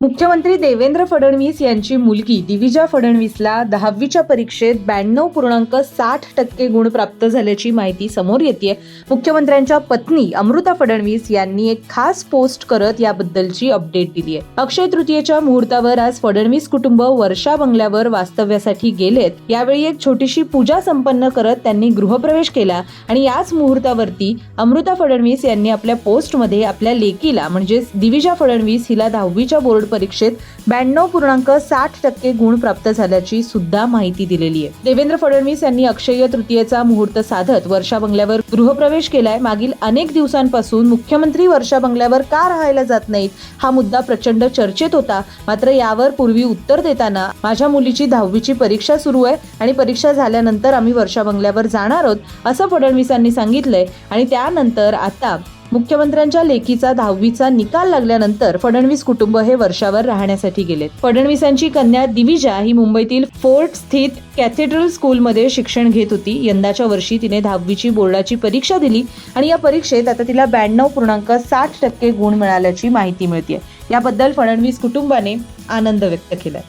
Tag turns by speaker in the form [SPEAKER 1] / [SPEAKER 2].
[SPEAKER 1] मुख्यमंत्री देवेंद्र फडणवीस यांची मुलगी दिविजा फडणवीसला 10वीच्या परीक्षेत 92.60% गुण प्राप्त झाल्याची माहिती समोर येते। मुख्यमंत्र्यांच्या पत्नी अमृता फडणवीस यांनी एक खास पोस्ट करत याबद्दलची अपडेट दिली आहे। अक्षय तृतीयेच्या मुहूर्तावर आज फडणवीस कुटुंब वर्षा बंगल्यावर वास्तव्यासाठी गेलेत। यावेळी एक छोटीशी पूजा संपन्न करत त्यांनी गृहप्रवेश केला आणि याच मुहूर्तावरती अमृता फडणवीस यांनी आपल्या पोस्टमध्ये आपल्या लेकीला म्हणजेच दिविजा फडणवीस हिला 10वीच्या बोर्ड परीक्षेत 92.60% गुण प्राप्त झाल्याची सुद्धा माहिती दिलेली आहे। देवेंद्र फडणवीस यांनी अक्षय तृतीयेचा मुहूर्त साधत वर्षा बंगल्यावर गृहप्रवेश केलाय। मागील अनेक दिवसांपासून मुख्यमंत्री वर्षा बंगल्यावर का राहायला जात नाहीत हा मुद्दा प्रचंड चर्चेत होता। मात्र यावर पूर्वी उत्तर देताना माझ्या मुलीची 10वीची परीक्षा सुरू आहे आणि परीक्षा झाल्यानंतर आम्ही वर्षा बंगल्यावर जाणार आहोत असं फडणवीसांनी सांगितलंय। आणि त्यानंतर आता मुख्यमंत्र्यांच्या लेकीचा 10वीचा निकाल लागल्यानंतर फडणवीस कुटुंब हे वर्षावर राहण्यासाठी गेलेत। फडणवीसांची कन्या दिविजा ही मुंबईतील फोर्ट स्थित कॅथेड्रल स्कूलमध्ये शिक्षण घेत होती। यंदाच्या वर्षी तिने 10वीची बोर्डाची परीक्षा दिली आणि या परीक्षेत आता तिला 92.60% गुण मिळाल्याची माहिती मिळते। याबद्दल फडणवीस कुटुंबाने आनंद व्यक्त केलाय।